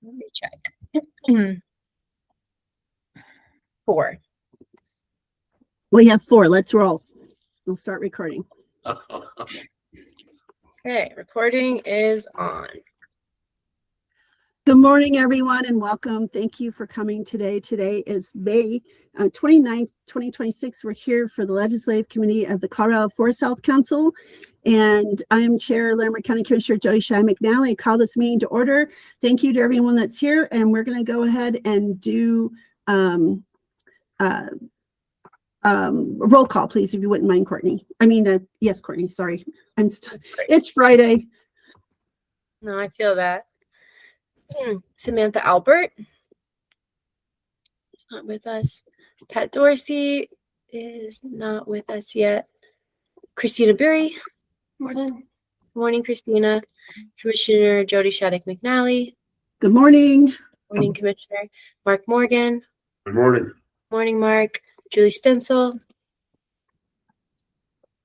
Let me check. 4. We have 4. Let's roll. We'll start recording. Okay, recording is on. Good morning, everyone, and welcome. Thank you for coming today. Today is May 29th, 2026. We're here for the Legislative Committee of the Colorado Forest Health Council, and I am Chair Larimer County Commissioner Jody Shad McNally. I call this meeting to order. Thank you to everyone that's here, and we're going to go ahead and do roll call, please, if you wouldn't mind, Courtney. Yes, Courtney, sorry. It's Friday. No, I feel that. Samantha Albert is not with us. Pat Dorsey is not with us yet. Christina Berry. Morning. Morning, Christina. Commissioner Jody Shaddock McNally. Good morning. Morning, Commissioner. Mark Morgan. Good morning. Morning, Mark. Julie Stencil.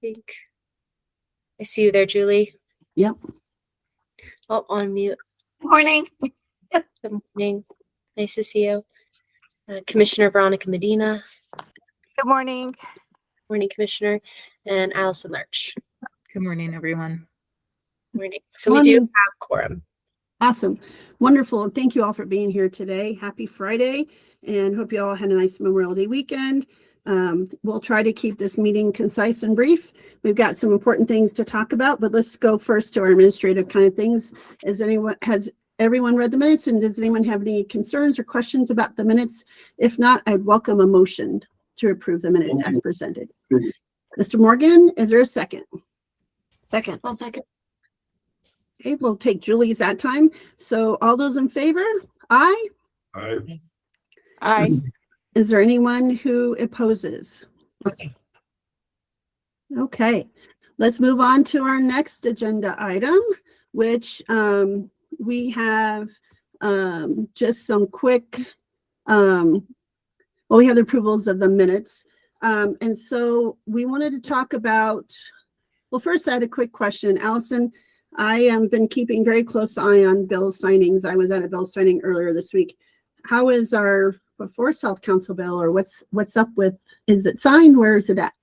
I see you there, Julie. Yep. Oh, on mute. Morning. Good morning. Nice to see you. Commissioner Veronica Medina. Good morning. Morning, Commissioner. And Allison Lurch. Good morning, everyone. Morning. So we do have quorum. Awesome. Wonderful. Thank you all for being here today. Happy Friday, and hope you all had a nice Memorial Day weekend. We'll try to keep this meeting concise and brief. We've got some important things to talk about, but let's go first to our administrative kind of things. Has everyone read the minutes, and does anyone have any concerns or questions about the minutes? If not, I'd welcome a motion to approve the minutes as presented. Mr. Morgan, is there a second? Second. One second. Okay, we'll take Julie's that time. So all those in favor? Aye. Aye. Is there anyone who opposes? Okay, let's move on to our next agenda item, which we have just some quick, we have the approvals of the minutes. And so we wanted to talk about, well, first I had a quick question. Allison, I have been keeping very close eye on bill signings. I was at a bill signing earlier this week. How is our Forest Health Council bill, or what's up with, is it signed? Where is it at?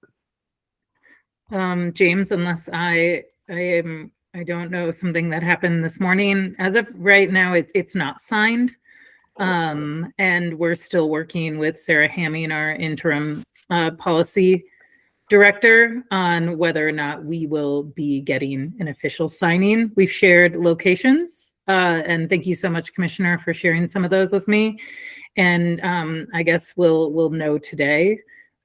James, unless I don't know something that happened this morning. As of right now, it's not signed. And we're still working with Sarah Hamming, our interim policy director, on whether or not we will be getting an official signing. We've shared locations, and thank you so much, Commissioner, for sharing some of those with me. And I guess we'll know today,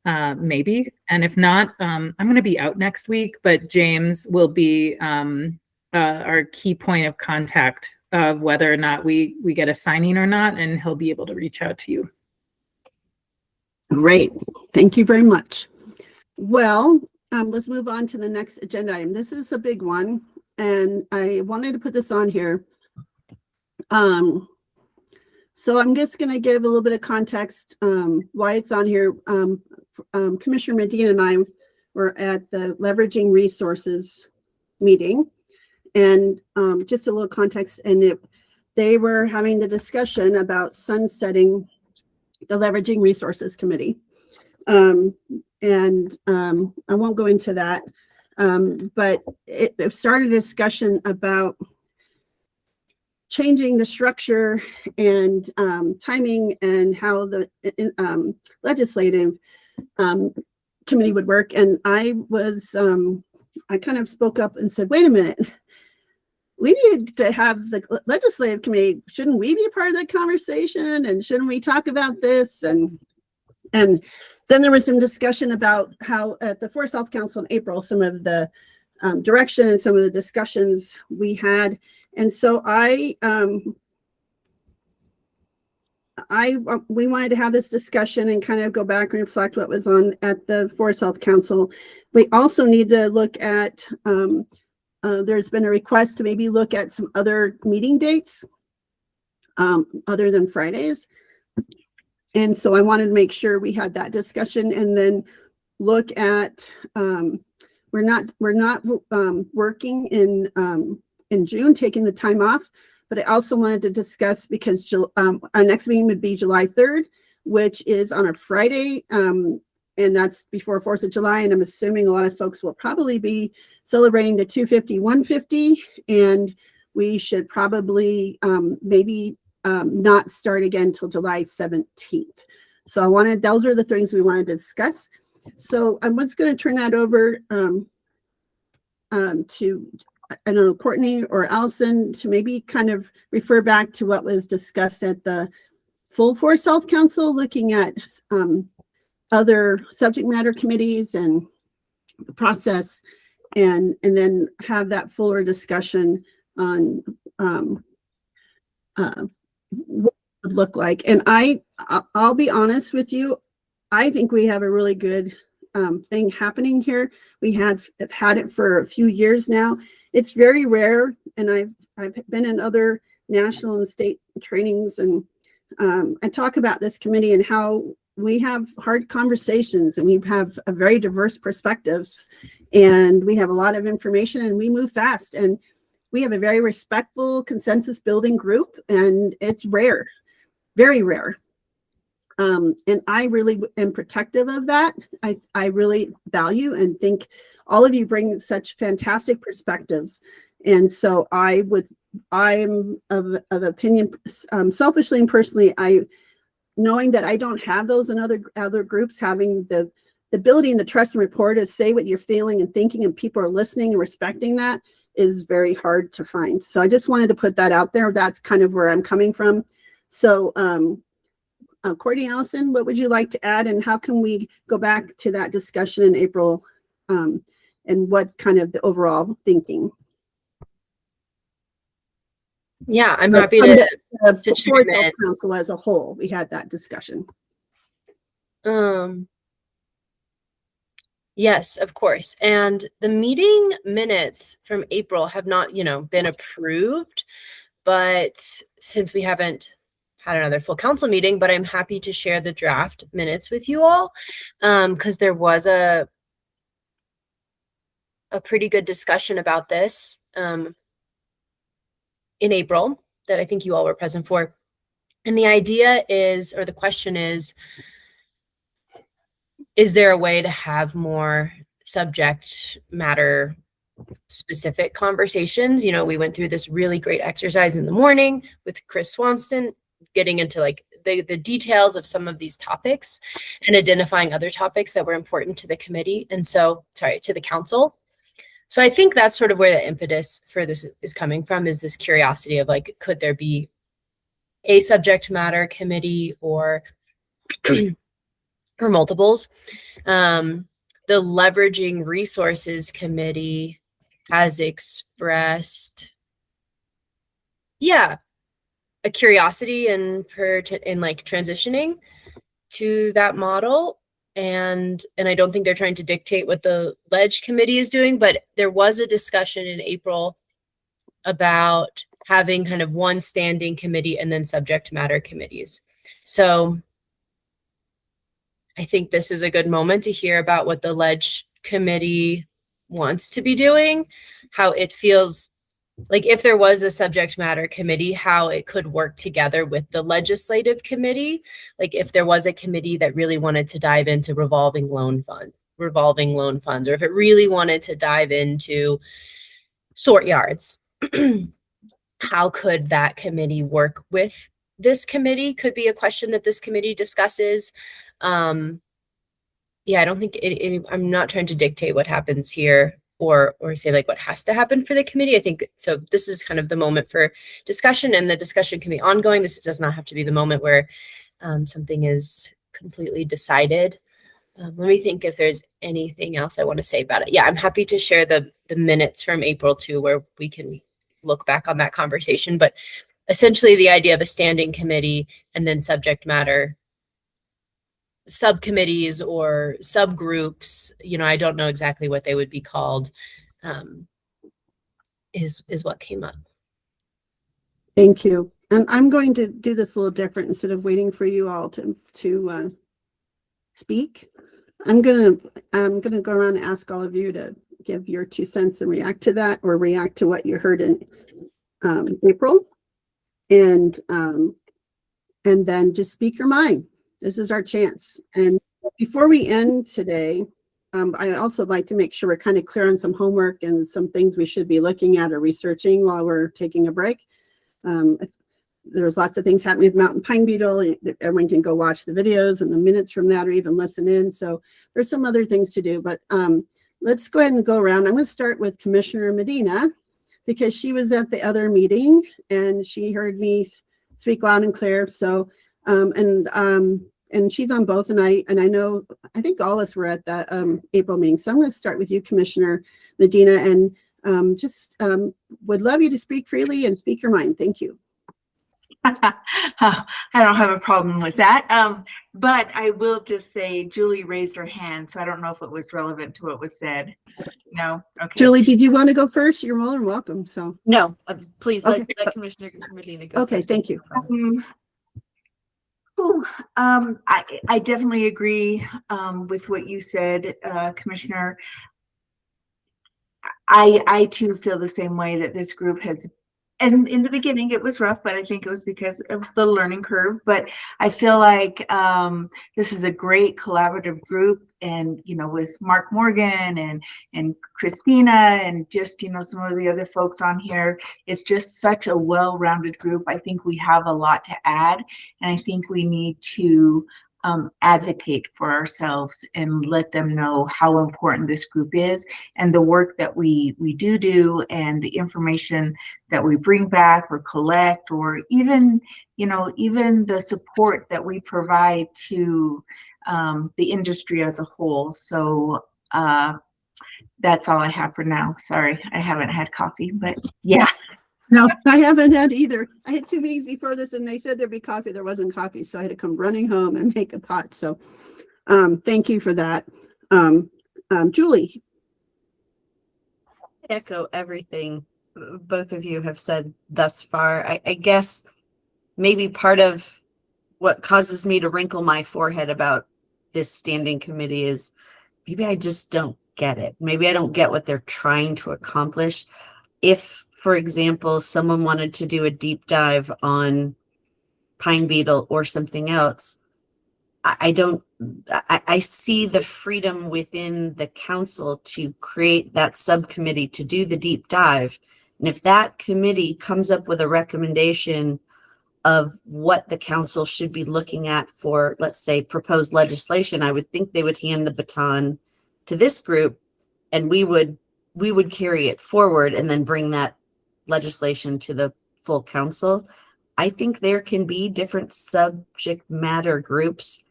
maybe. And if not, I'm going to be out next week, but James will be our key point of contact of whether or not we get a signing or not, and he'll be able to reach out to you. Great. Thank you very much. Well, let's move on to the next agenda item. This is a big one, and I wanted to put this on here. So I'm just going to give a little bit of context why it's on here. Commissioner Medina and I were at the Leveraging Resources meeting, and just a little context, and they were having the discussion about sunsetting the Leveraging Resources Committee. And I won't go into that, but it started a discussion about changing the structure and timing and how the legislative committee would work. And I kind of spoke up and said, wait a minute, we need to have the legislative committee. Shouldn't we be a part of that conversation? And shouldn't we talk about this? And then there was some discussion about how at the Forest Health Council in April, some of the direction and some of the discussions we had. And so we wanted to have this discussion and kind of go back and reflect what was on at the Forest Health Council. We also need to look at, there's been a request to maybe look at some other meeting dates other than Fridays. And so I wanted to make sure we had that discussion, and then look at, we're not working in June, taking the time off, but I also wanted to discuss because our next meeting would be July 3rd, which is on a Friday. And that's before 4th of July. And I'm assuming a lot of folks will probably be celebrating the 250, 150. And we should probably maybe not start again till July 17th. So those are the things we wanted to discuss. So I was going to turn that over to, I don't know, Courtney or Allison to maybe kind of refer back to what was discussed at the Full Force Health Council, looking at other subject matter committees and the process, and then have that fuller discussion on what it would look like. And I'll be honest with you, I think we have a really good thing happening here. We have had it for a few years now. It's very rare, and I've been in other national and state trainings and talk about this committee and how we have hard conversations and we have a very diverse perspectives and we have a lot of information and we move fast and we have a very respectful consensus building group, and it's rare, very rare. And I really am protective of that. I really value and think all of you bring such fantastic perspectives. And so I'm of opinion, selfishly and personally, knowing that I don't have those in other groups, having the ability and the trust and rapport to say what you're feeling and thinking, and people are listening and respecting that is very hard to find. So I just wanted to put that out there. That's kind of where I'm coming from. So Courtney, Allison, what would you like to add, and how can we go back to that discussion in April, and what's kind of the overall thinking? Yeah, I'm happy to Support chime in. Health Council as a whole. We had that discussion. Yes, of course. And the meeting minutes from April have not, been approved, but since we haven't had another full council meeting, but I'm happy to share the draft minutes with you all, because there was a pretty good discussion about this in April that I think you all were present for. And the idea is, or the question is there a way to have more subject matter specific conversations? We went through this really great exercise in the morning with Chris Swanston, getting into like the details of some of these topics and identifying other topics that were important to the committee. And so, to the council. So I think that's sort of where the impetus for this is coming from, is this curiosity of like, could there be a subject matter committee or or multiples? The Leveraging Resources Committee has expressed, a curiosity in like transitioning to that model. And I don't think they're trying to dictate what the Ledge Committee is doing, but there was a discussion in April about having kind of one standing committee and then subject matter committees. So I think this is a good moment to hear about what the Ledge Committee wants to be doing, how it feels like if there was a subject matter committee, how it could work together with the legislative committee. Like if there was a committee that really wanted to dive into revolving loan funds, or if it really wanted to dive into sort yards, how could that committee work with this committee? Could be a question that this committee discusses. I don't think I'm not trying to dictate what happens here or say like what has to happen for the committee. I think so. This is kind of the moment for discussion, and the discussion can be ongoing. This does not have to be the moment where something is completely decided. Let me think if there's anything else I want to say about it. Yeah, I'm happy to share the minutes from April too, where we can look back on that conversation. But essentially the idea of a standing committee and then subject matter subcommittees or subgroups, I don't know exactly what they would be called, is what came up. Thank you. And I'm going to do this a little different. Instead of waiting for you all to speak, I'm gonna go around and ask all of you to give your 2 cents and react to that, or react to what you heard in April. and then just speak your mind. This is our chance. And before we end today, I also like to make sure we're kind of clear on some homework and some things we should be looking at or researching while we're taking a break. There's lots of things happening with mountain pine beetle. Everyone can go watch the videos and the minutes from that or even listen in. So there's some other things to do, but let's go ahead and go around. I'm going to start with Commissioner Medina because she was at the other meeting and she heard me speak loud and clear. So, and she's on both, and I know, I think all of us were at that April meeting. So I'm going to start with you, Commissioner Medina, and would love you to speak freely and speak your mind. Thank you. I don't have a problem with that. But I will just say Julie raised her hand, so I don't know if it was relevant to what was said. No? Okay. Julie, did you want to go first? You're more than welcome. So, No, please Okay. let Commissioner Medina go. okay, first. thank you. I definitely agree with what you said, Commissioner. I too feel the same way that this group has, and in the beginning it was rough, but I think it was because of the learning curve. But I feel like this is a great collaborative group, and with Mark Morgan and Christina and just some of the other folks on here, it's just such a well-rounded group. I think we have a lot to add, and I think we need to advocate for ourselves and let them know how important this group is, and the work that we do, and the information that we bring back or collect, or even the support that we provide to the industry as a whole. So that's all I have for now. Sorry, I haven't had coffee, but yeah. No, I haven't had either. I had 2 meetings before this and they said there'd be coffee. There wasn't coffee. So I had to come running home and make a pot. So thank you for that. Julie. Echo everything both of you have said thus far. I guess maybe part of what causes me to wrinkle my forehead about this standing committee is maybe I just don't get it. Maybe I don't get what they're trying to accomplish. If, for example, someone wanted to do a deep dive on pine beetle or something else, I see the freedom within the council to create that subcommittee to do the deep dive. And if that committee comes up with a recommendation of what the council should be looking at for, let's say, proposed legislation, I would think they would hand the baton to this group, and we would carry it forward and then bring that legislation to the full council. I think there can be different subject matter groups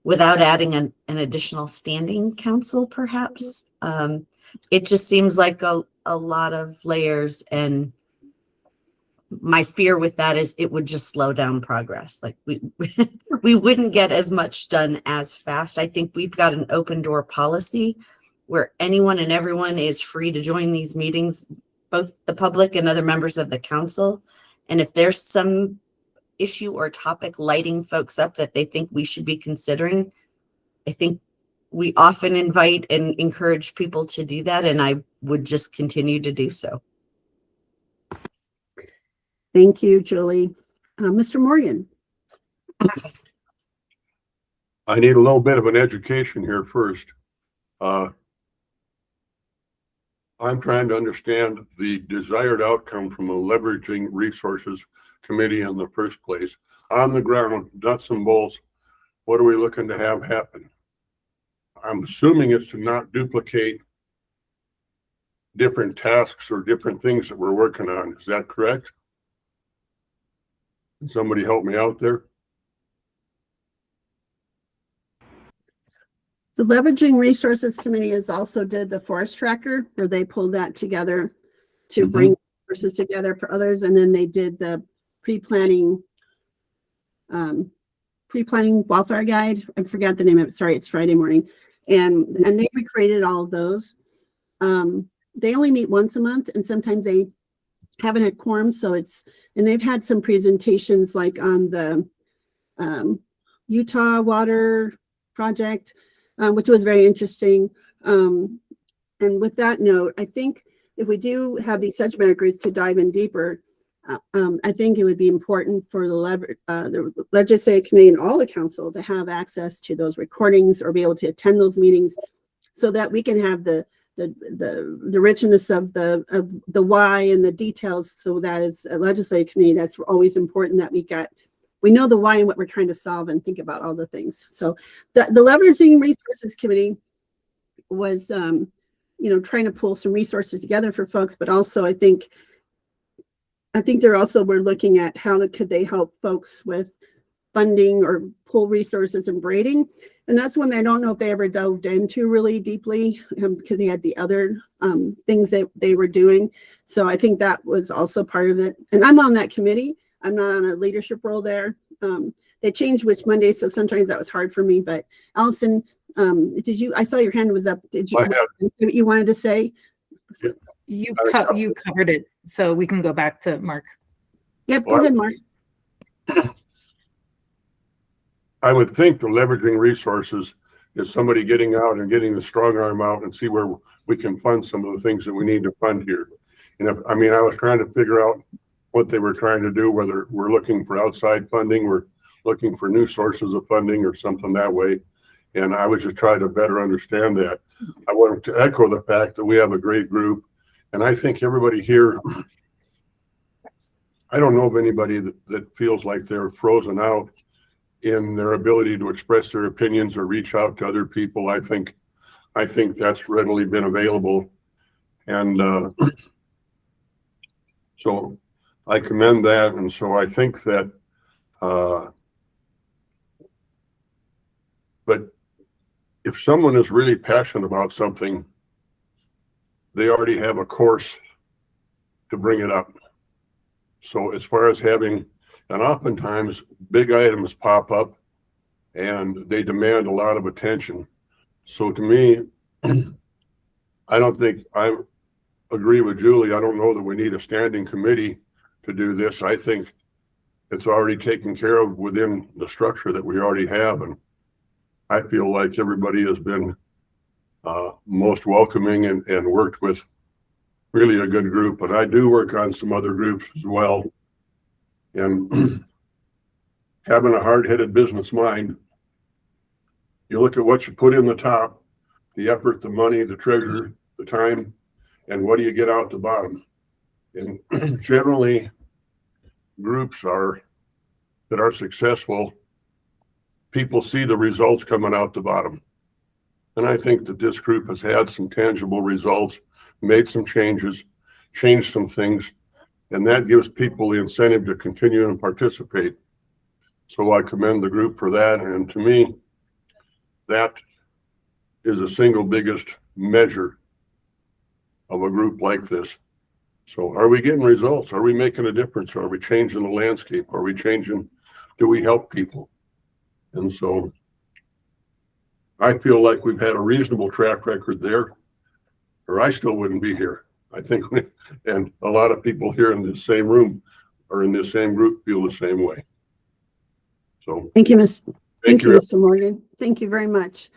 without adding an additional standing council, perhaps. It just seems like a lot of layers, and my fear with that is it would just slow down progress. Like we wouldn't get as much done as fast. I think we've got an open door policy where anyone and everyone is free to join these meetings, both the public and other members of the council. And if there's some issue or topic lighting folks up that they think we should be considering, I think we often invite and encourage people to do that, and I would just continue to do so. Thank you, Julie. Mr. Morgan. I need a little bit of an education here first. I'm trying to understand the desired outcome from a leveraging resources committee in the first place. On the ground, nuts and bolts, what are we looking to have happen? I'm assuming it's to not duplicate different tasks or different things that we're working on. Is that correct? Can somebody help me out there? The Leveraging Resources Committee has also did the forest tracker, where they pulled that together to bring resources together for others. And then they did the pre-planning wildfire guide. I forgot the name of it. Sorry, it's Friday morning. And they recreated all of those. They only meet once a month, and sometimes they haven't had quorum. So and they've had some presentations like on the Utah water project, which was very interesting. And with that note, I think if we do have these subject matter groups to dive in deeper, I think it would be important for the legislative committee and all the council to have access to those recordings or be able to attend those meetings so that we can have the richness of the why and the details. So that is a legislative committee, that's always important that we know the why and what we're trying to solve and think about all the things. So the Leveraging Resources Committee was, trying to pull some resources together for folks, but also I think we're looking at how could they help folks with funding or pull resources and braiding. And that's one that I don't know if they ever delved into really deeply because they had the other things that they were doing. So I think that was also part of it. And I'm on that committee. I'm not on a leadership role there. They changed which Monday, so sometimes that was hard for me. But Allison, I saw your hand was up. Did you, what you wanted to say? You covered it, so we can go back to Mark. Yep, go ahead, Mark. I would think the leveraging resources is somebody getting out and getting the strong arm out and see where we can fund some of the things that we need to fund here. I was trying to figure out what they were trying to do, whether we're looking for outside funding, we're looking for new sources of funding or something that way. And I was just trying to better understand that. I wanted to echo the fact that we have a great group. And I think everybody here, I don't know of anybody that feels like they're frozen out in their ability to express their opinions or reach out to other people. I think that's readily been available. And so I commend that. And so I think that, but if someone is really passionate about something, they already have a course to bring it up. So as far as having, and oftentimes big items pop up and they demand a lot of attention. So to me, I don't think I agree with Julie. I don't know that we need a standing committee to do this. I think it's already taken care of within the structure that we already have. And I feel like everybody has been most welcoming and worked with really a good group. But I do work on some other groups as well. And having a hard-headed business mind, you look at what you put in the top, the effort, the money, the treasure, the time, and what do you get out the bottom? And generally, groups that are successful, people see the results coming out the bottom. And I think that this group has had some tangible results, made some changes, changed some things, and that gives people the incentive to continue and participate. So I commend the group for that. And to me, that is the single biggest measure of a group like this. So are we getting results? Are we making a difference? Are we changing the landscape? Are we changing? Do we help people? And so I feel like we've had a reasonable track record there, or I still wouldn't be here. I think, and a lot of people here in the same room or in the same group feel the same way. So Thank you, Mr. Morgan. Thank you very much.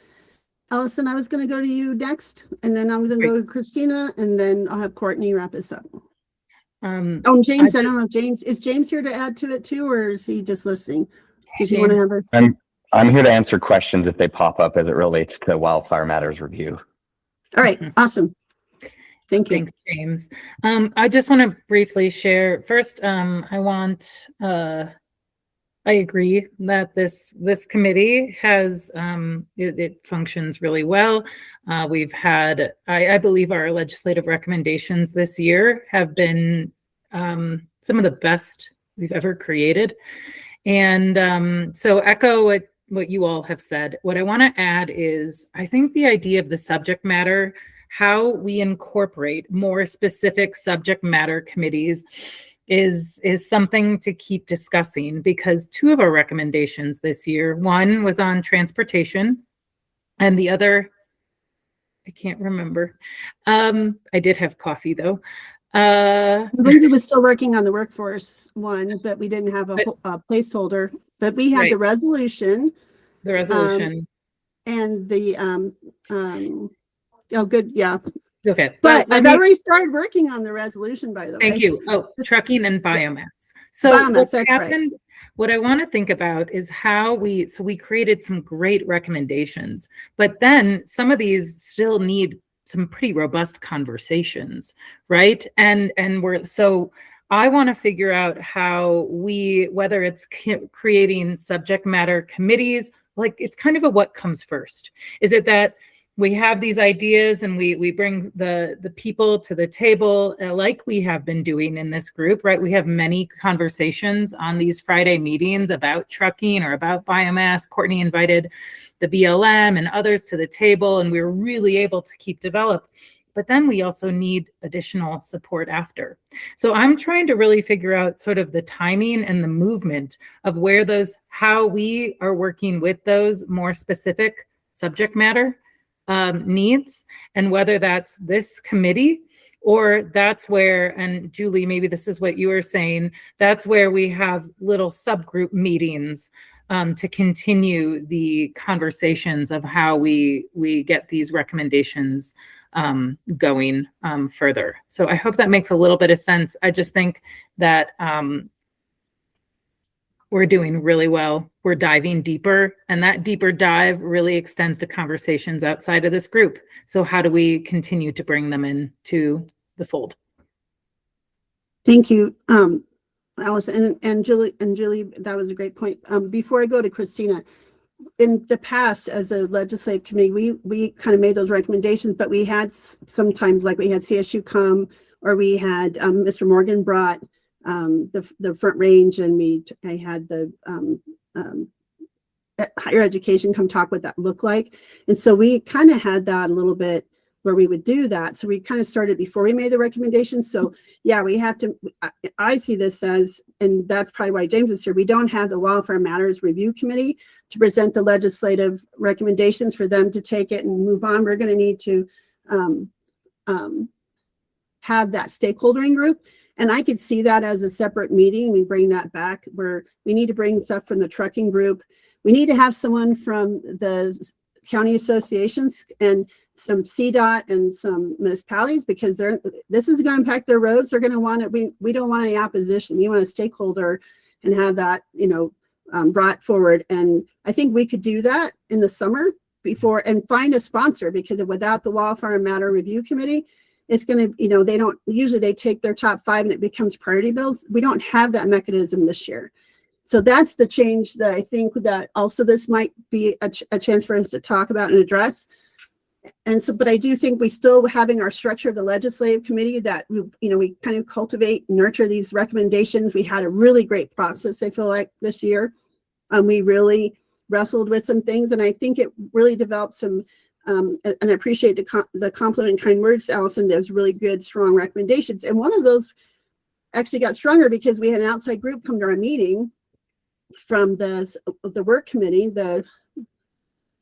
Allison, I was going to go to you next, and then I'm going to go to Christina, and then I'll have Courtney wrap us up. James, I don't know if is James here to add to it too, or is he just listening? Did you want to have a... I'm here to answer questions if they pop up as it relates to Wildfire Matters review. All right, awesome. Thank you. Thanks, James. I just want to briefly share. First, I agree that this committee has it functions really well. We've had, I believe, our legislative recommendations this year have been some of the best we've ever created. And so echo what you all have said. What I want to add is I think the idea of the subject matter, how we incorporate more specific subject matter committees is something to keep discussing, because two of our recommendations this year, one was on transportation and the other, I can't remember. I did have coffee though. I believe he was still working on the workforce one, but we didn't have a placeholder, but we had the resolution. The resolution. And the, oh, good. Yeah. Okay. But let I've me- already started working on the resolution, by the way. Thank you. Oh, Just- trucking and biomass. So Biomass, what that's right. happened, what I want to think about is how we created some great recommendations, but then some of these still need some pretty robust conversations, right? And so I want to figure out how whether it's creating subject matter committees, like it's kind of a what comes first. Is it that we have these ideas and we bring the people to the table like we have been doing in this group, right? We have many conversations on these Friday meetings about trucking or about biomass. Courtney invited the BLM and others to the table, and we were really able to keep developed. But then we also need additional support after. So I'm trying to really figure out sort of the timing and the movement of how we are working with those more specific subject matter needs, and whether that's this committee or that's where, and Julie, maybe this is what you were saying, that's where we have little subgroup meetings to continue the conversations of how we get these recommendations going further. So I hope that makes a little bit of sense. I just think that we're doing really well. We're diving deeper, and that deeper dive really extends to conversations outside of this group. So how do we continue to bring them into the fold? Thank you, Allison and Julie. That was a great point. Before I go to Christina, in the past, as a legislative committee, we kind of made those recommendations, but we had sometimes, like we had CSU come, or we had Mr. Morgan brought the Front Range, and I had the higher education come talk what that looked like. And so we kind of had that a little bit where we would do that. So we kind of started before we made the recommendations. So yeah, we have to, I see this as, and that's probably why James is here, we don't have the Wildfire Matters Review Committee to present the legislative recommendations for them to take it and move on. We're going to need to have that stakeholdering group. And I could see that as a separate meeting. We bring that back where we need to bring stuff from the trucking group. We need to have someone from the county associations and some CDOT and some municipalities, because this is going to impact their roads. They're going to want it. We don't want any opposition. We want a stakeholder and have that, brought forward. And I think we could do that in the summer before and find a sponsor, because without the Wildfire Matter Review Committee, it's going to, they take their top 5 and it becomes priority bills. We don't have that mechanism this year. So that's the change that I think that also this might be a chance for us to talk about and address. And so, but I do think we still having our structure of the legislative committee that, we kind of cultivate, nurture these recommendations. We had a really great process, I feel like, this year. We really wrestled with some things, and I think it really developed some, and I appreciate the compliment and kind words, Allison. There's really good, strong recommendations. And one of those actually got stronger because we had an outside group come to our meeting from the work committee, the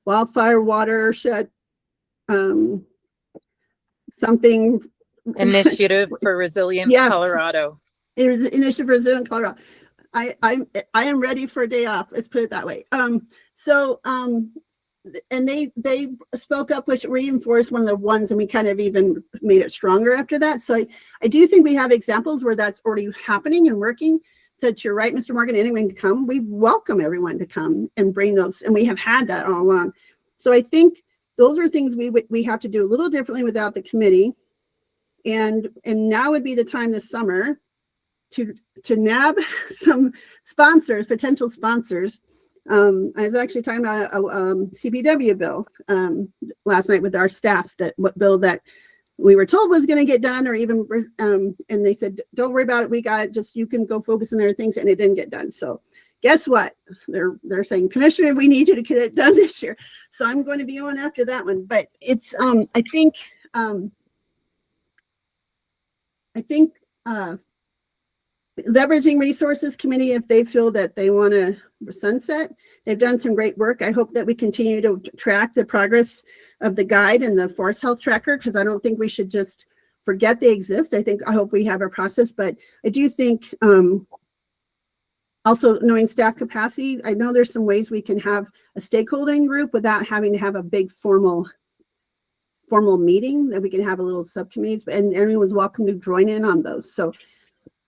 Wildfire Watershed something Initiative for Resilient Yeah. Colorado. It was the Initiative for Resilient Colorado. I am ready for a day off. Let's put it that way. And they spoke up, which reinforced one of the ones, and we kind of even made it stronger after that. So I do think we have examples where that's already happening and working. So you're right, Mr. Morgan, anyone can come. We welcome everyone to come and bring those, and we have had that all along. So I think those are things we have to do a little differently without the committee. And now would be the time this summer to nab some sponsors, potential sponsors. I was actually talking about a CPW bill last night with our staff, what bill that we were told was going to get done, or even, and they said, don't worry about it. We got it. Just, you can go focus on other things, and it didn't get done. So guess what? They're saying, Commissioner, we need you to get it done this year. So I'm going to be on after that one. But it's, I think leveraging resources committee, if they feel that they want to sunset, they've done some great work. I hope that we continue to track the progress of the guide and the forest health tracker, because I don't think we should just forget they exist. I hope we have a process, but I do think also knowing staff capacity, I know there's some ways we can have a stakeholding group without having to have a big formal formal meeting that we can have a little subcommittees, and everyone's welcome to join in on those. So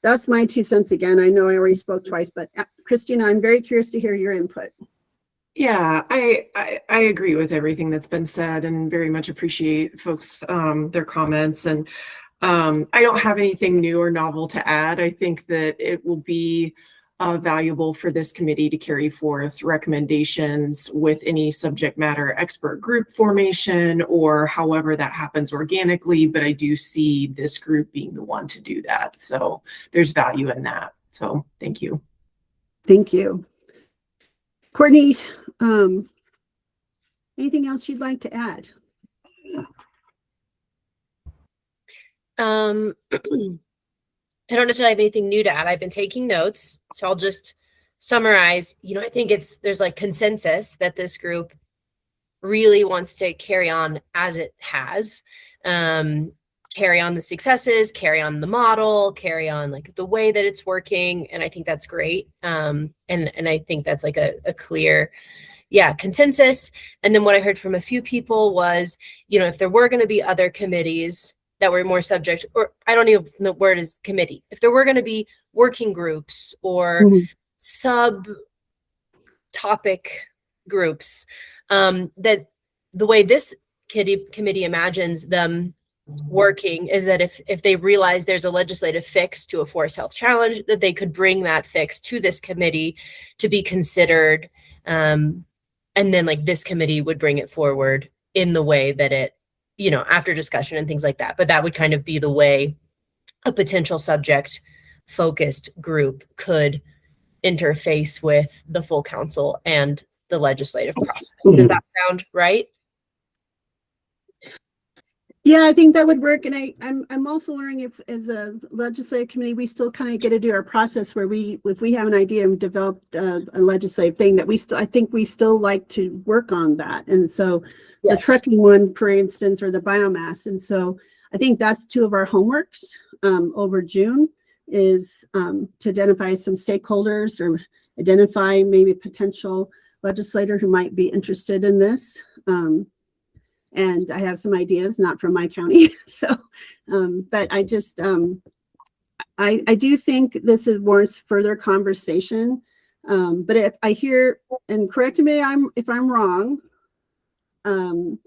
that's my 2 cents again. I know I already spoke twice, but Christina, I'm very curious to hear your input. Yeah, I agree with everything that's been said and very much appreciate folks, their comments. And I don't have anything new or novel to add. I think that it will be valuable for this committee to carry forth recommendations with any subject matter expert group formation or however that happens organically. But I do see this group being the one to do that. So there's value in that. So thank you. Thank you. Courtney, anything else you'd like to add? I don't necessarily have anything new to add. I've been taking notes, so I'll just summarize. I think there's like consensus that this group really wants to carry on as it has, carry on the successes, carry on the model, carry on like the way that it's working, and I think that's great. And I think that's like a clear, consensus. And then what I heard from a few people was, if there were going to be other committees that were more subject, or I don't even know the word is committee. If there were going to be working groups or sub-topic groups, that the way this committee imagines them working is that if they realize there's a legislative fix to a forest health challenge, that they could bring that fix to this committee to be considered. And then like this committee would bring it forward in the way that it, after discussion and things like that. But that would kind of be the way a potential subject focused group could interface with the full council and the legislative process. Does that sound right? Yeah, I think that would work. And I'm also wondering if, as a legislative committee, we still kind of get to do our process where if we have an idea and develop a legislative thing that I think we still like to work on that. And so the trucking one, for instance, or the biomass. And so I think that's 2 of our homeworks over June is to identify some stakeholders or identify maybe a potential legislator who might be interested in this. And I have some ideas, not from my county. So, but I just, I do think this warrants further conversation. But if I hear, and correct me if I'm wrong, I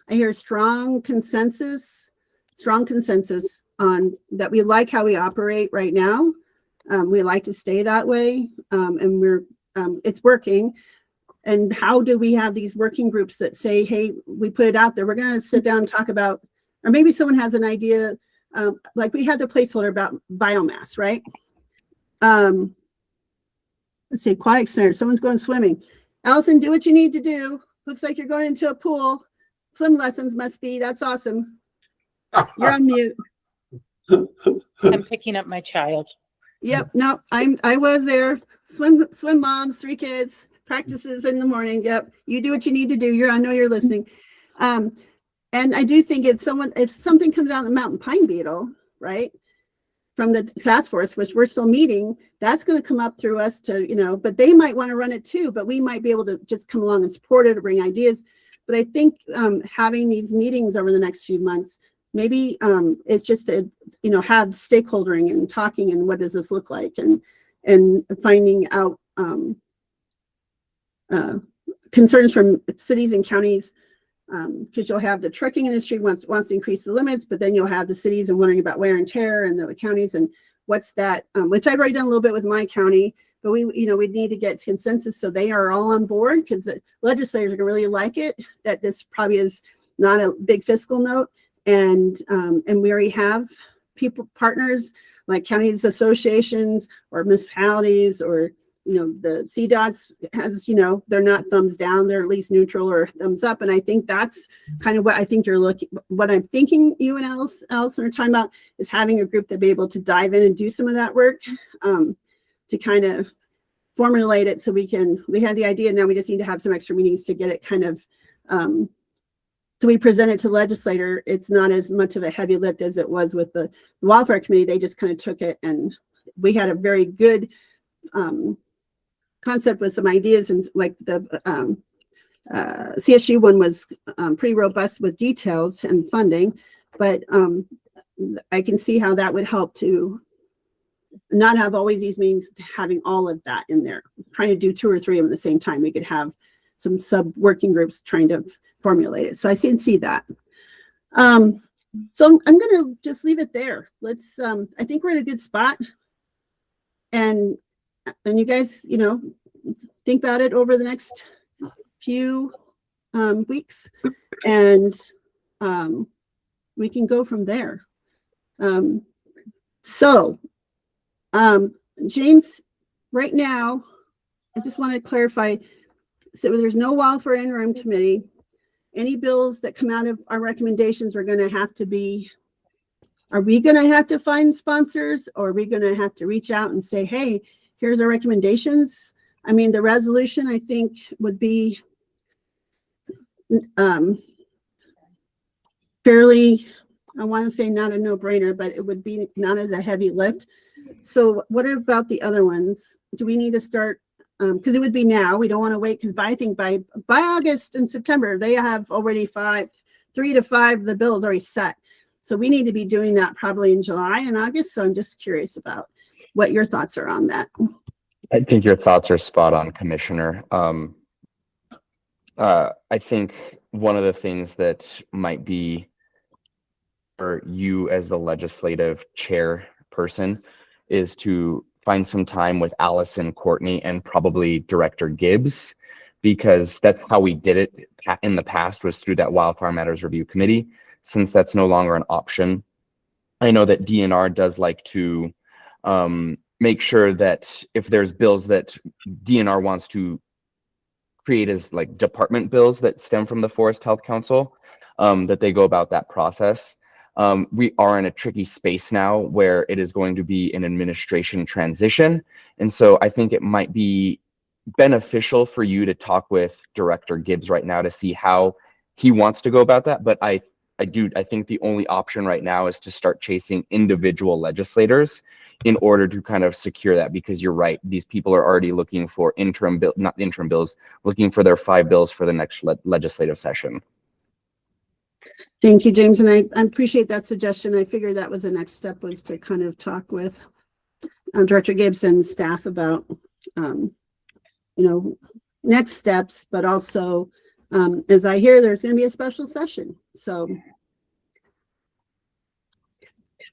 hear strong consensus on that. We like how we operate right now. We like to stay that way. And it's working. And how do we have these working groups that say, hey, we put it out there, we're going to sit down and talk about, or maybe someone has an idea, like we had the placeholder about biomass, right? Let's see, aquatic center, someone's going swimming. Allison, do what you need to do. Looks like you're going into a pool. Swim lessons must be, that's awesome. You're on mute. I'm picking up my child. Yep, no, I was there. Swim moms, 3 kids. Practices in the morning. Yep. You do what you need to do. I know you're listening. And I do think if something comes out of the mountain pine beetle, right, from the task force, which we're still meeting, that's going to come up through us to, but they might want to run it too, but we might be able to just come along and support it or bring ideas. But I think having these meetings over the next few months, maybe it's just to, have stakeholdering and talking and what does this look like and finding out concerns from cities and counties, because you'll have the trucking industry wants to increase the limits, but then you'll have the cities and wondering about wear and tear, and the counties and what's that, which I've already done a little bit with my county, but we need to get consensus so they are all on board, because the legislators are gonna really like it, that this probably is not a big fiscal note, and we already have partners like counties associations or municipalities or the CDOTs has, they're not thumbs down, they're at least neutral or thumbs up. And I think that's kind of what I think what I'm thinking you and Allison are talking about is having a group to be able to dive in and do some of that work, to kind of formulate it so we had the idea. Now we just need to have some extra meetings to get it kind of, so we present it to the legislator. It's not as much of a heavy lift as it was with the wildfire committee. They just kind of took it, and we had a very good, concept with some ideas, and like the CSU one was pretty robust with details and funding, but I can see how that would help to not have always these meetings, having all of that in there. Trying to do 2 or 3 of them at the same time, we could have some sub working groups trying to formulate it. So I can see that. So I'm going to just leave it there. Let's, I think we're in a good spot. And you guys, you know, think about it over the next few weeks, and we can go from there. James, right now, I just want to clarify, so there's no wildfire interim committee. Any bills that come out of our recommendations are going to have to be, are we going to have to find sponsors, or are we going to have to reach out and say, hey, here's our recommendations? I mean, the resolution, I think, would be fairly, I want to say not a no-brainer, but it would be not as a heavy lift. So what about the other ones? Do we need to start? Because it would be now. We don't want to wait, because I think by August and September, they have already 3 to 5 of the bills already set. So we need to be doing that probably in July and August. So I'm just curious about what your thoughts are on that. I think your thoughts are spot on, Commissioner. I think one of the things that might be for you as the legislative chairperson is to find some time with Allison, Courtney, and probably Director Gibbs, because that's how we did it in the past, was through that Wildfire Matters Review Committee. Since that's no longer an option, I know that DNR does like to make sure that if there's bills that DNR wants to create as like department bills that stem from the Forest Health Council, that they go about that process. We are in a tricky space now where it is going to be an administration transition. And so I think it might be beneficial for you to talk with Director Gibbs right now to see how he wants to go about that. But I think the only option right now is to start chasing individual legislators in order to kind of secure that, because you're right, these people are already looking for looking for their 5 bills for the next legislative session. Thank you, James. And I appreciate that suggestion. I figured that was the next step, was to kind of talk with Director Gibbs and staff about, next steps, but also, as I hear, there's going to be a special session. So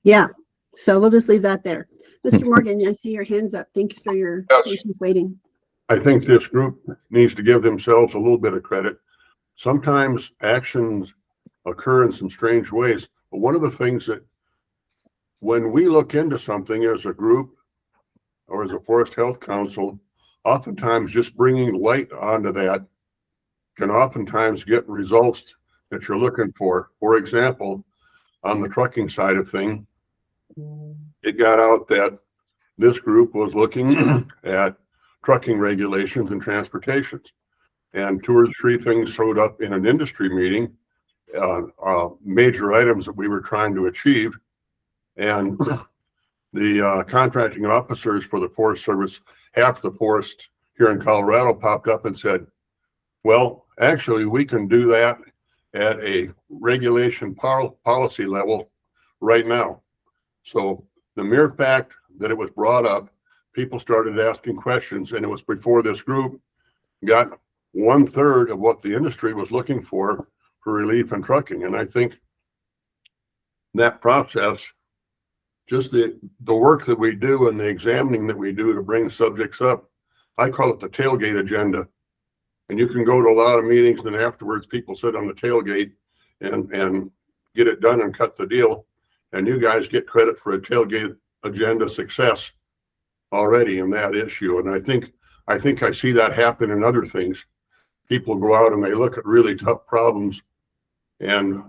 yeah, so we'll just leave that there. Mr. Morgan, I see your hands up. Thanks for your patience waiting. I think this group needs to give themselves a little bit of credit. Sometimes actions occur in some strange ways, but one of the things that when we look into something as a group or as a Forest Health Council, oftentimes just bringing light onto that can oftentimes get results that you're looking for. For example, on the trucking side of things, it got out that this group was looking at trucking regulations and transportations, and 2 or 3 things showed up in an industry meeting, major items that we were trying to achieve. And the contracting officers for the Forest Service, half the forest here in Colorado, popped up and said, well, actually, we can do that at a regulation policy level right now. So the mere fact that it was brought up, people started asking questions, and it was before this group got 1/3 of what the industry was looking for relief in trucking. And I think that process, just the work that we do and the examining that we do to bring subjects up, I call it the tailgate agenda. And you can go to a lot of meetings, and then afterwards people sit on the tailgate and get it done and cut the deal. And you guys get credit for a tailgate agenda success already in that issue. And I think I see that happen in other things. People go out and they look at really tough problems, and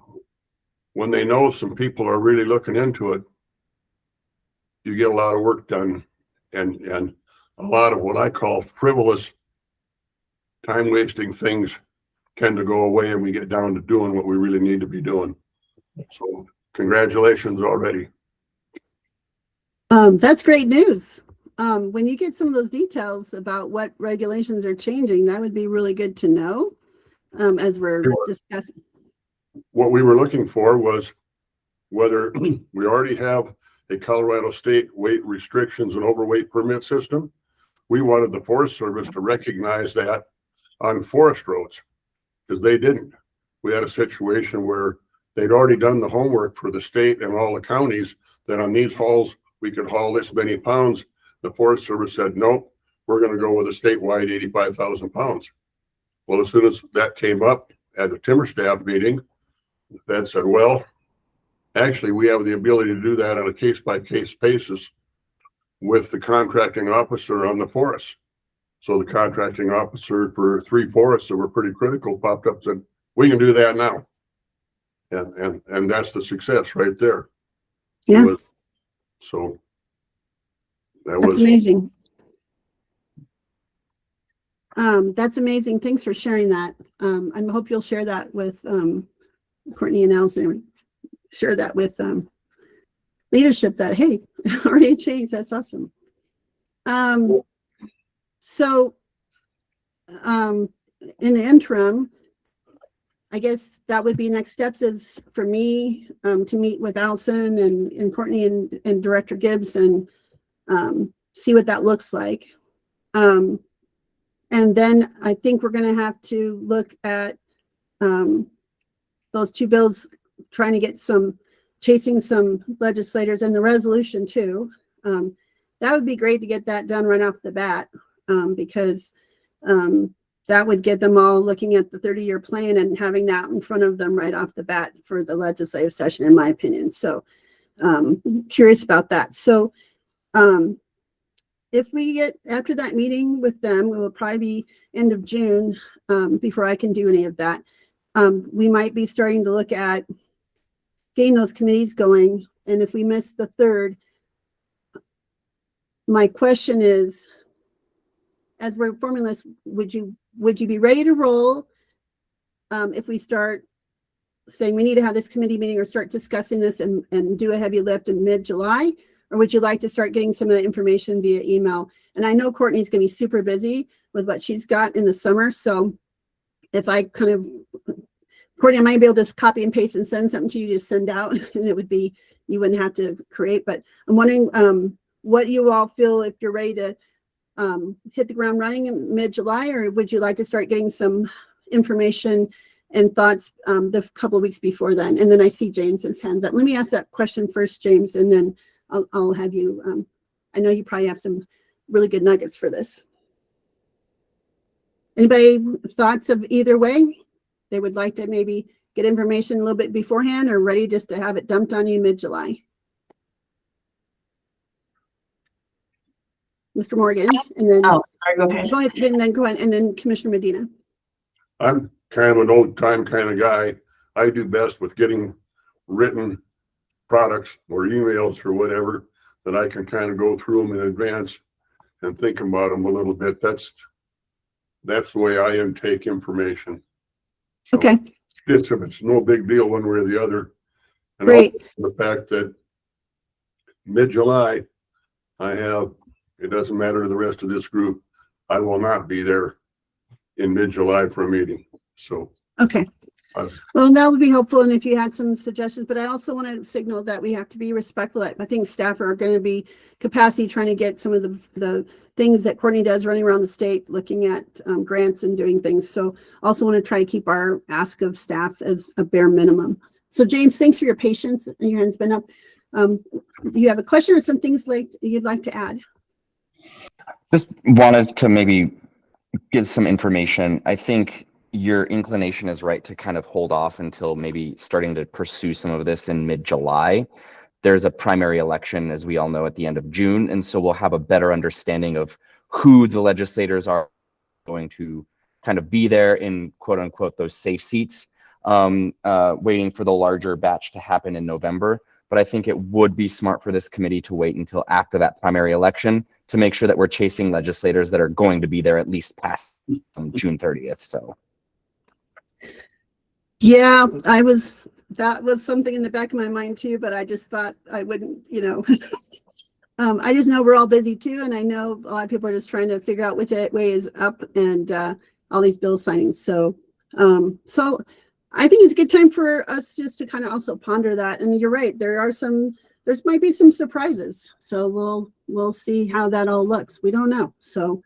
when they know some people are really looking into it, you get a lot of work done, and a lot of what I call frivolous, time-wasting things tend to go away, and we get down to doing what we really need to be doing. So congratulations already. That's great news. When you get some of those details about what regulations are changing, that would be really good to know. as we're Sure. discussing. What we were looking for was whether we already have a Colorado state weight restrictions and overweight permit system. We wanted the Forest Service to recognize that on forest roads, because they didn't. We had a situation where they'd already done the homework for the state and all the counties that on these hauls, we could haul this many pounds. The Forest Service said, nope, we're going to go with a statewide 85,000 pounds. Well, as soon as that came up at the timber staff meeting, the Fed said, well, actually, we have the ability to do that on a case-by-case basis with the contracting officer on the forest. So the contracting officer for 3 forests that were pretty critical popped up and said, we can do that now. And that's the success right there. Yeah. So That's was amazing. That's amazing. Thanks for sharing that. I hope you'll share that with Courtney and Allison. Share that with leadership that, hey, already changed. That's awesome. So in the interim, I guess that would be next steps is for me to meet with Allison and Courtney and Director Gibbs and see what that looks like. And then I think we're going to have to look at those 2 bills, trying to get chasing some legislators and the resolution too. That would be great to get that done right off the bat because that would get them all looking at the 30-year plan and having that in front of them right off the bat for the legislative session, in my opinion. So curious about that. So if we get after that meeting with them, it will probably be end of June before I can do any of that. We might be starting to look at getting those committees going. And if we miss the 3rd, my question is, as we're forming this, would you be ready to roll if we start saying we need to have this committee meeting or start discussing this and do a heavy lift in mid-July? Or would you like to start getting some of the information via email? And I know Courtney's going to be super busy with what she's got in the summer. So if I kind of, Courtney, I might be able to copy and paste and send something to you to send out, and it would be, you wouldn't have to create. But I'm wondering what you all feel if you're ready to hit the ground running in mid-July, or would you like to start getting some information and thoughts the couple of weeks before then? And then I see James's hands up. Let me ask that question first, James, and then I'll have you, I know you probably have some really good nuggets for this. Anybody thoughts of either way? They would like to maybe get information a little bit beforehand or ready just to have it dumped on you mid-July? Mr. Morgan, and then Oh, sorry, go ahead. go ahead, and then go ahead, and then Commissioner Medina. I'm kind of an old time kind of guy. I do best with getting written products or emails or whatever that I can kind of go through them in advance and think about them a little bit. That's the way I intake information. So Okay, it's no big deal one way or the other. And great. also the fact that mid-July, it doesn't matter to the rest of this group, I will not be there in mid-July for a meeting. So Okay. Well, that would be helpful. And if you had some suggestions, but I also want to signal that we have to be respectful. I think staff are going to be capacity trying to get some of the things that Courtney does running around the state, looking at grants and doing things. So also want to try to keep our ask of staff as a bare minimum. So James, thanks for your patience. Your hand's been up. Do you have a question or some things you'd like to add? Just wanted to maybe get some information. I think your inclination is right to kind of hold off until maybe starting to pursue some of this in mid-July. There's a primary election, as we all know, at the end of June. And so we'll have a better understanding of who the legislators are going to kind of be there in quote unquote, those safe seats, waiting for the larger batch to happen in November. But I think it would be smart for this committee to wait until after that primary election to make sure that we're chasing legislators that are going to be there at least past June 30th. So. Yeah, that was something in the back of my mind too, but I just thought I wouldn't, I just know we're all busy too. And I know a lot of people are just trying to figure out which way is up and all these bill signings. So So I think it's a good time for us just to kind of also ponder that. And you're right, there might be some surprises. So we'll see how that all looks. We don't know. So,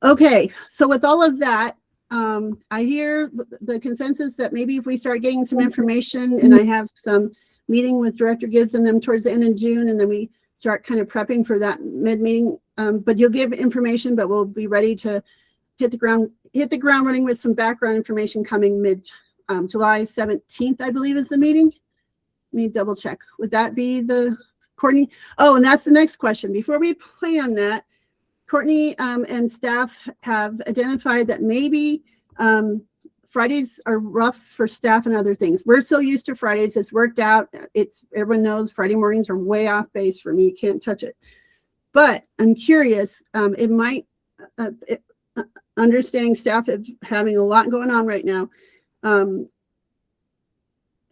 okay. So with all of that, I hear the consensus that maybe if we start getting some information, and I have some meeting with Director Gibbs and them towards the end of June, and then we start kind of prepping for that mid-meeting. But you'll give information, but we'll be ready to hit the ground running with some background information coming July 17th, I believe is the meeting. Let me double check. Would that be Courtney? Oh, and that's the next question. Before we plan that, Courtney and staff have identified that maybe Fridays are rough for staff and other things. We're so used to Fridays. It's worked out. Everyone knows Friday mornings are way off base for me. You can't touch it. But I'm curious, it might, understanding staff is having a lot going on right now.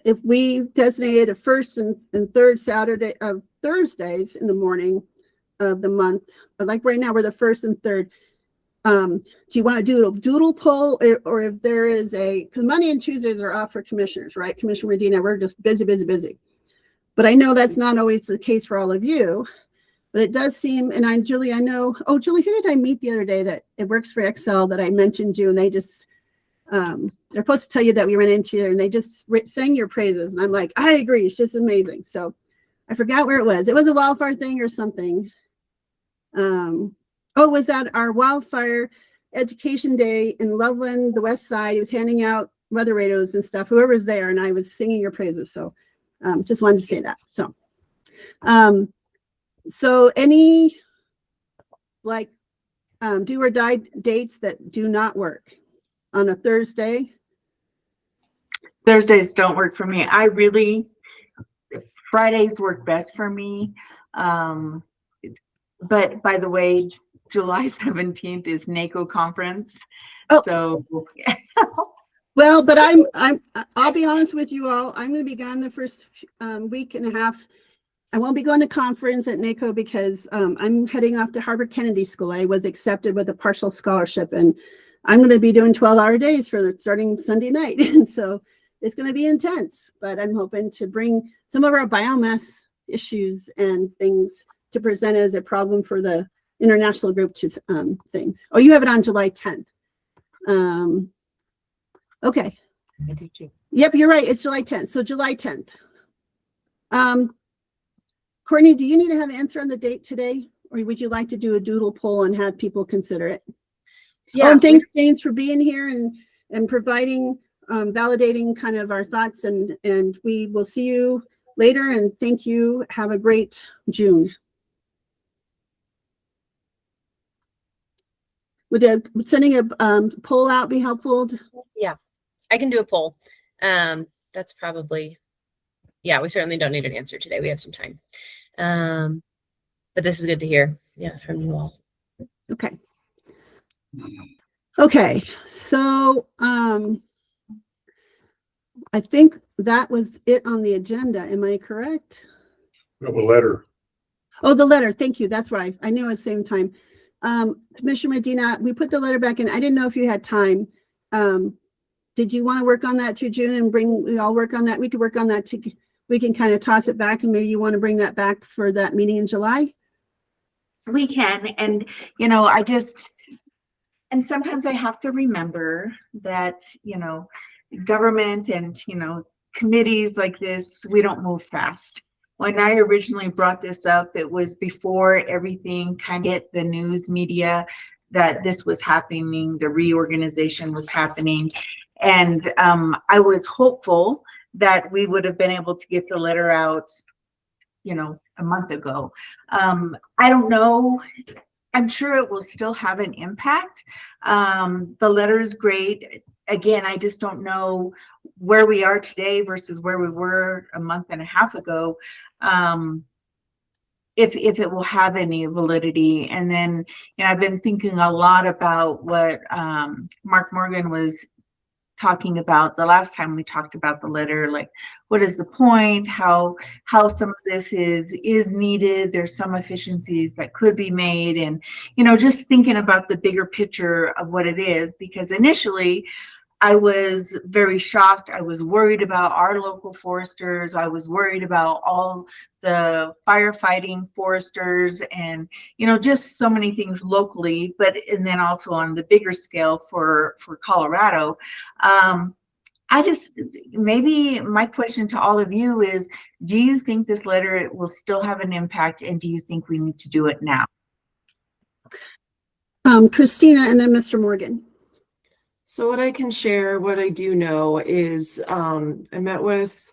If we designated a first and third Saturday of Thursdays in the morning of the month, like right now we're the first and third. Do you want to do a doodle poll, or if there is because Monday and Tuesdays are off for commissioners, right? Commissioner Medina, we're just busy. But I know that's not always the case for all of you. But it does seem, and Julie, I know, Julie, who did I meet the other day that it works for Excel that I mentioned you, and they just, they're supposed to tell you that we ran into you, and they just sang your praises. And I'm like, I agree, it's just amazing. So I forgot where it was. It was a wildfire thing or something. It was at our wildfire education day in Loveland, the west side. He was handing out weather radios and stuff, whoever's there, and I was singing your praises. So just wanted to say that. So any do or die dates that do not work on a Thursday? Thursdays don't work for me. Fridays work best for me. But by the way, July 17th is NACO conference. Oh. So Well, but I'll be honest with you all. I'm going to be gone the first week and a half. I won't be going to conference at NACO because I'm heading off to Harvard Kennedy School. I was accepted with a partial scholarship, and I'm going to be doing 12-hour days starting Sunday night. And so it's going to be intense, but I'm hoping to bring some of our biomass issues and things to present as a problem for the international group to things. Oh, you have it on July 10th. Okay. I do too. Yep, you're right. It's July 10th. So July 10th. Courtney, do you need to have an answer on the date today? Or would you like to do a doodle poll and have people consider it? Yeah. Oh, and thanks, James, for being here and providing, validating kind of our thoughts. And we will see you later. And thank you. Have a great June. Would sending a poll out be helpful? Yeah, I can do a poll. That's probably, yeah, we certainly don't need an answer today. We have some time. But this is good to hear. Yeah, from you all. Okay. Okay. So I think that was it on the agenda. Am I correct? We have a letter. Oh, the letter. Thank you. That's right. I knew at the same time. Commissioner Medina, we put the letter back in. I didn't know if you had time. Did you want to work on that through June and we all work on that? We could work on that we can kind of toss it back, and maybe you want to bring that back for that meeting in July? we can. And, and sometimes I have to remember that, government and, committees like this, we don't move fast. When I originally brought this up, it was before everything kind of hit the news media that this was happening, the reorganization was happening. And I was hopeful that we would have been able to get the letter out, a month ago. I don't know. I'm sure it will still have an impact. The letter is great. Again, I just don't know where we are today versus where we were a month and a half ago. If it will have any validity. And then, I've been thinking a lot about what Mark Morgan was talking about the last time we talked about the letter, like what is the point, how some of this is needed. There's some efficiencies that could be made, and just thinking about the bigger picture of what it is, because initially I was very shocked. I was worried about our local foresters. I was worried about all the firefighting foresters and, just so many things locally, and then also on the bigger scale for Colorado. Maybe my question to all of you is, do you think this letter will still have an impact, and do you think we need to do it now? Christina and then Mr. Morgan. So what I can share, what I do know is I met with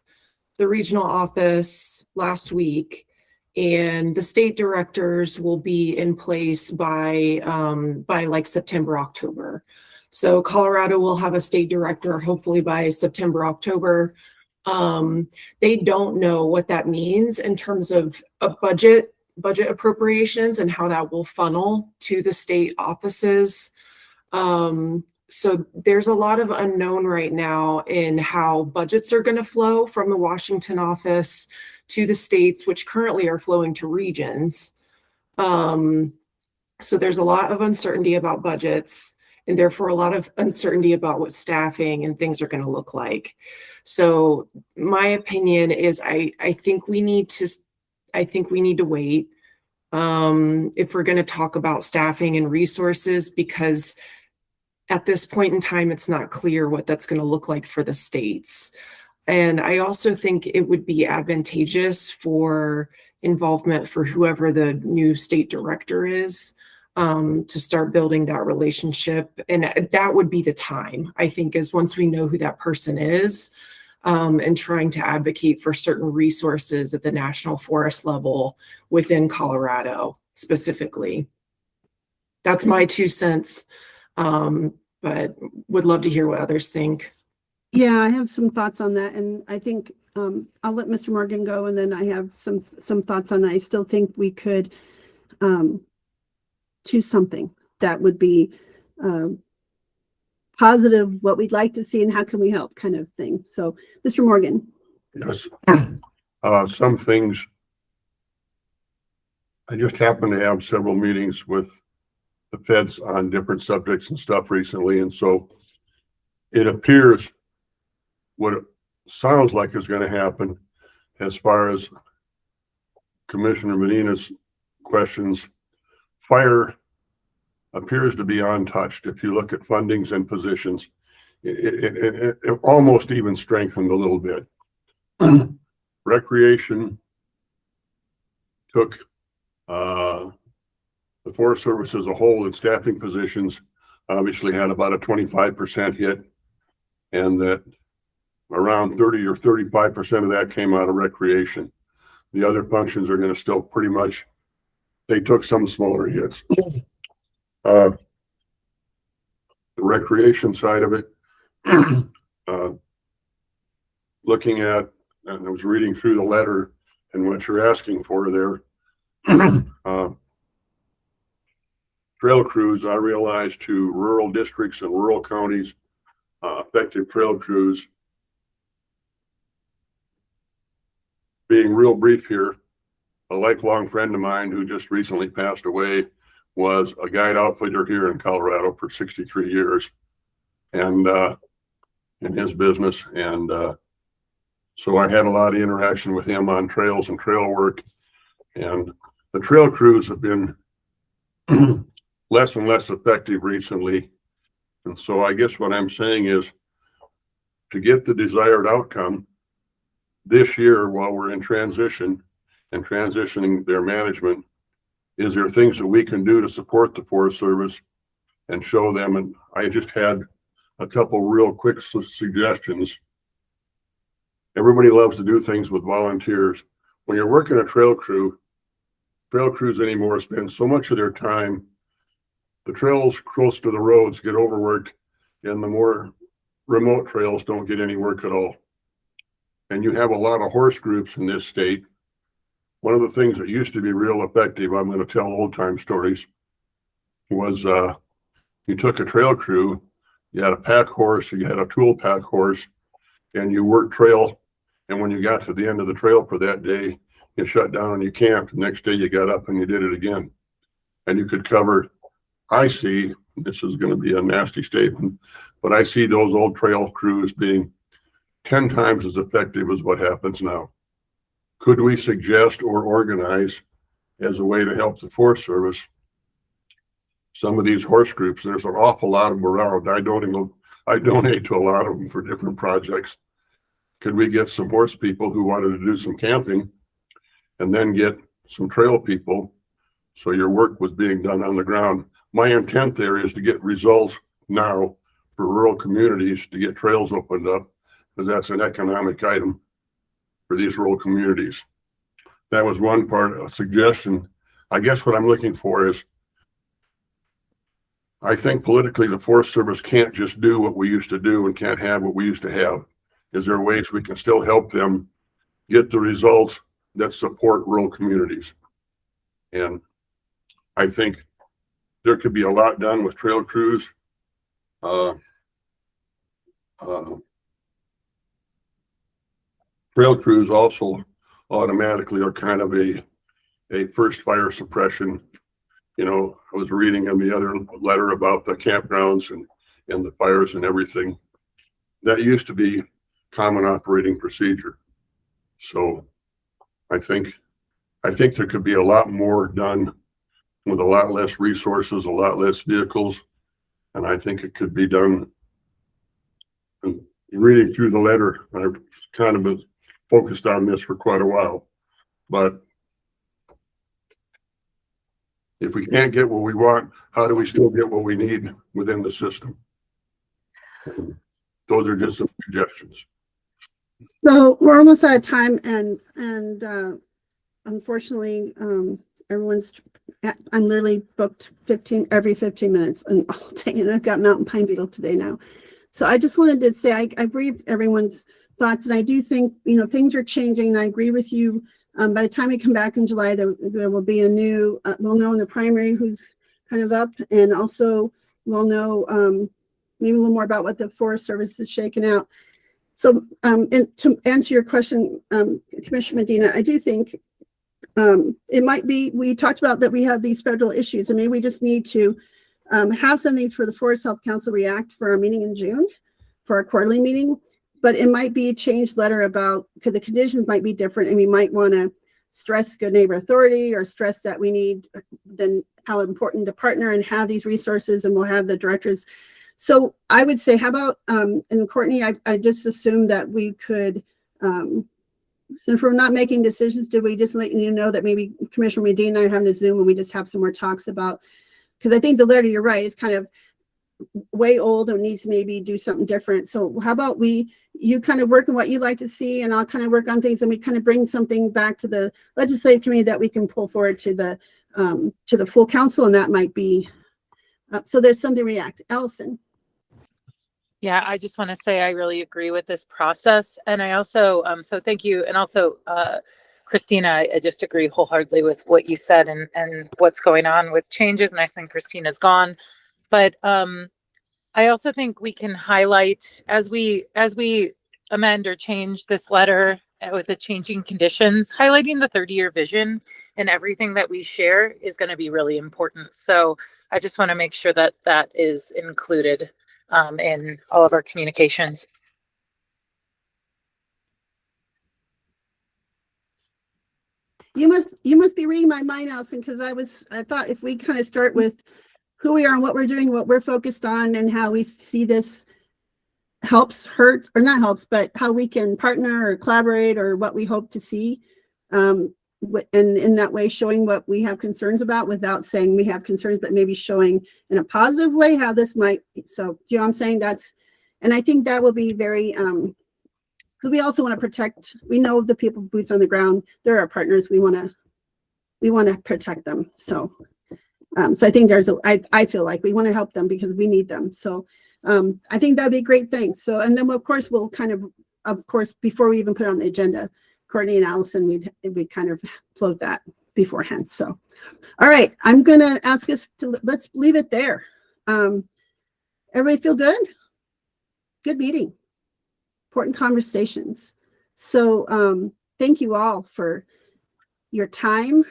the regional office last week, and the state directors will be in place by like September, October. So Colorado will have a state director hopefully by September, October. They don't know what that means in terms of a budget appropriations and how that will funnel to the state offices. So there's a lot of unknown right now in how budgets are going to flow from the Washington office to the states, which currently are flowing to regions. So there's a lot of uncertainty about budgets, and therefore a lot of uncertainty about what staffing and things are going to look like. So my opinion is I think we need to wait if we're going to talk about staffing and resources, because at this point in time, it's not clear what that's going to look like for the states. And I also think it would be advantageous for involvement for whoever the new state director is, to start building that relationship. And that would be the time, I think, is once we know who that person is, and trying to advocate for certain resources at the national forest level within Colorado specifically. That's my 2 cents, but would love to hear what others think. Yeah, I have some thoughts on that, and I think I'll let Mr. Morgan go, and then I have some thoughts on that. I still think we could choose something that would be positive, what we'd like to see, and how can we help, kind of thing. So, Mr. Morgan. Yes, some things. I just happened to have several meetings with the feds on different subjects and stuff recently, and so it appears what it sounds like is going to happen as far as Commissioner Medina's questions. Fire appears to be untouched. If you look at fundings and positions, it almost even strengthened a little bit. Recreation took the Forest Service as a whole in staffing positions obviously had about a 25% hit, and that around 30 or 35% of that came out of recreation. The other functions are going to still pretty much, they took some smaller hits. The recreation side of it, looking at, and I was reading through the letter and what you're asking for there, trail crews, I realized, to rural districts and rural counties, effective trail crews. Being real brief here, a lifelong friend of mine who just recently passed away was a guide outfitter here in Colorado for 63 years, and in his business. And so I had a lot of interaction with him on trails and trail work, and the trail crews have been less and less effective recently. And so I guess what I'm saying is, to get the desired outcome this year while we're in transition and transitioning their management, is there things that we can do to support the Forest Service and show them? And I just had a couple real quick suggestions. Everybody loves to do things with volunteers. When you're working a trail crews anymore spend so much of their time, the trails close to the roads get overworked, and the more remote trails don't get any work at all. And you have a lot of horse groups in this state. One of the things that used to be real effective, I'm going to tell old time stories, was you took a trail crew, you had a pack horse, you had a tool pack horse, and you worked trail. And when you got to the end of the trail for that day, you shut down and you camped. The next day you got up and you did it again. And you could cover, I see, this is going to be a nasty statement, but I see those old trail crews being 10 times as effective as what happens now. Could we suggest or organize as a way to help the Forest Service some of these horse groups? There's an awful lot of them around. I donate to a lot of them for different projects. Could we get some horse people who wanted to do some camping and then get some trail people so your work was being done on the ground? My intent there is to get results now for rural communities to get trails opened up, because that's an economic item for these rural communities. That was one part, a suggestion. I guess what I'm looking for is, I think politically the Forest Service can't just do what we used to do and can't have what we used to have. Is there ways we can still help them get the results that support rural communities? And I think there could be a lot done with trail crews. Trail crews also automatically are kind of a first fire suppression. You know, I was reading in the other letter about the campgrounds and the fires and everything. That used to be common operating procedure. So I think there could be a lot more done with a lot less resources, a lot less vehicles, and I think it could be done. And reading through the letter, I've kind of been focused on this for quite a while, but if we can't get what we want, how do we still get what we need within the system? Those are just some suggestions. So we're almost out of time, and unfortunately, I'm literally booked every 15 minutes and all day, and I've got mountain pine beetle today now. So I just wanted to say I agree with everyone's thoughts, and I do think, you know, things are changing, and I agree with you. By the time we come back in July, there will be a new, we'll know in the primary who's kind of up, and also we'll know maybe a little more about what the Forest Service is shaking out. So and to answer your question, Commissioner Medina, I do think it might be, we talked about that we have these federal issues, and maybe we just need to have something for the Forest Health Council react for our meeting in June, for our quarterly meeting. But it might be a changed letter about, because the conditions might be different, and we might want to stress good neighbor authority, or stress that we need then how important to partner and have these resources, and we'll have the directors. So I would say, how about, and Courtney, I just assumed that we could, since we're not making decisions, did we just let you know that maybe Commissioner Medina and I are having a Zoom and we just have some more talks about, because I think the letter, you're right, is kind of way old and needs to maybe do something different. So how about you kind of work on what you'd like to see, and I'll kind of work on things, and we kind of bring something back to the legislative committee that we can pull forward to the full council, and that might be, so there's something to react. Allison. Yeah, I just want to say I really agree with this process. And I also, so thank you. And also, Christina, I just agree wholeheartedly with what you said and what's going on with changes. And I think Christina's gone. But I also think we can highlight as we amend or change this letter with the changing conditions, highlighting the 30-year vision and everything that we share is going to be really important. So I just want to make sure that that is included in all of our communications. You must be reading my mind, Allison, because I thought if we kind of start with who we are and what we're doing, what we're focused on, and how we see this hurt, or not helps, but how we can partner or collaborate, or what we hope to see. And in that way, showing what we have concerns about without saying we have concerns, but maybe showing in a positive way how this might. So, you know what I'm saying? And I think that will be very, because we also want to protect, we know the people, boots on the ground, they're our partners. We want to protect them. So I think I feel like we want to help them because we need them. So I think that'd be a great thing. So, and then of course, we'll kind of course, before we even put it on the agenda, Courtney and Allison, we'd kind of float that beforehand. So, all right, I'm going to ask us to, let's leave it there. Everybody feel good? Good meeting. Important conversations. So thank you all for your time,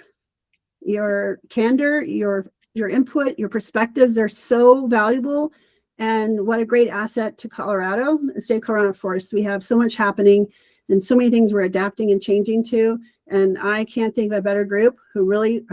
your candor, your your input, your perspectives. They're so valuable. And what a great asset to Colorado, the state of Colorado. Of course, we have so much happening and so many things we're adapting and changing to. And I can't think of a better group who really,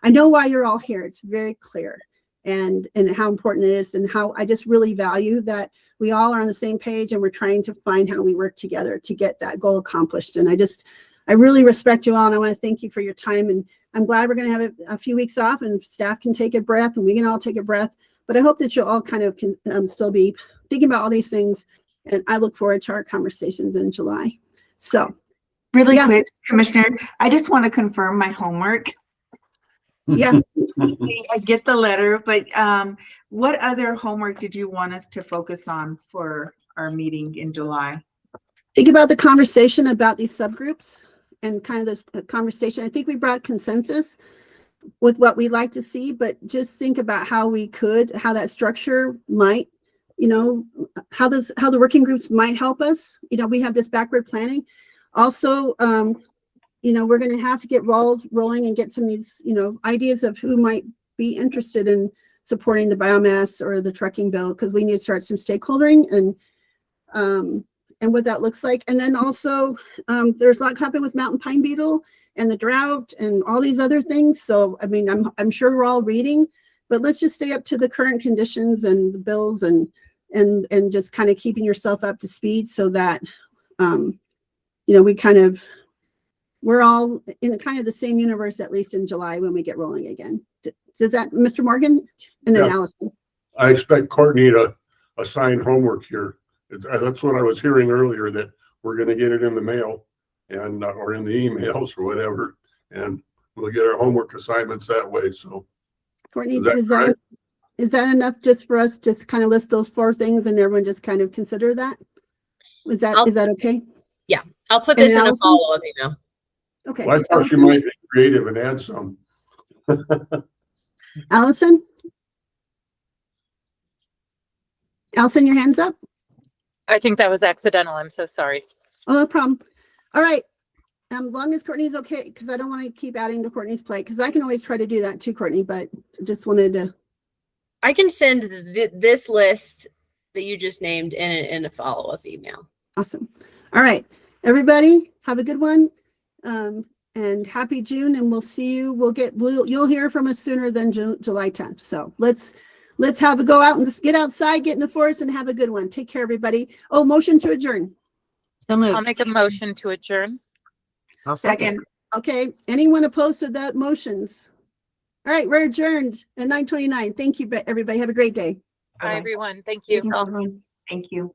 I know why you're all here. It's very clear. And how important it is, and how I just really value that we all are on the same page and we're trying to find how we work together to get that goal accomplished. And I really respect you all, and I want to thank you for your time. And I'm glad we're going to have a few weeks off and staff can take a breath and we can all take a breath. But I hope that you'll all kind of can still be thinking about all these things. And I look forward to our conversations in July. So Really Yes. quick, Commissioner, I just want to confirm my homework. yeah, I get the letter, but what other homework did you want us to focus on for our meeting in July? think about the conversation about these subgroups and kind of the conversation. I think we brought consensus with what we'd like to see, but just think about how that structure might, how the working groups might help us. We have this backward planning. Also, we're going to have to get rolling and get some of these, ideas of who might be interested in supporting the biomass or the trucking bill, because we need to start some stakeholdering and what that looks like. And then also, there's a lot happening with mountain pine beetle and the drought and all these other things. So, I mean, I'm sure we're all reading, but let's just stay up to the current conditions and the bills and just kind of keeping yourself up to speed so that, we're all in kind of the same universe, at least in July when we get rolling again. Does that, Mr. Morgan? And then Yeah. Allison. I expect Courtney to assign homework here. That's what I was hearing earlier, that we're gonna get it in the mail and, or in the emails or whatever, and we'll get our homework assignments that way, so. Courtney, Is that correct? is that enough just for us, just kind of list those 4 things and everyone just kind of consider that? Is that okay? I'll put And this in a Allison? follow-up email. Okay. Well, I thought she Allison? might be creative and add some. Allison? Allison, your hand's up? I think that was accidental. I'm so sorry. Oh, no problem. All right. Long as Courtney's okay, because I don't want to keep adding to Courtney's plate, because I can always try to do that too, Courtney, but just wanted to. I can send this list that you just named in a follow-up email. Awesome. All right, everybody, have a good one. And happy June, and we'll see you. You'll hear from us sooner than July 10th. So let's go out and just get outside, get in the forest, and have a good one. Take care, everybody. Oh, motion to adjourn. So moved. I'll make a motion to adjourn. I'll second. Okay, anyone opposed to that motions? All right, we're adjourned at 9:29. Thank you, everybody. Have a great day. Hi, everyone. Thank you. Thanks, Alvin. Thank you.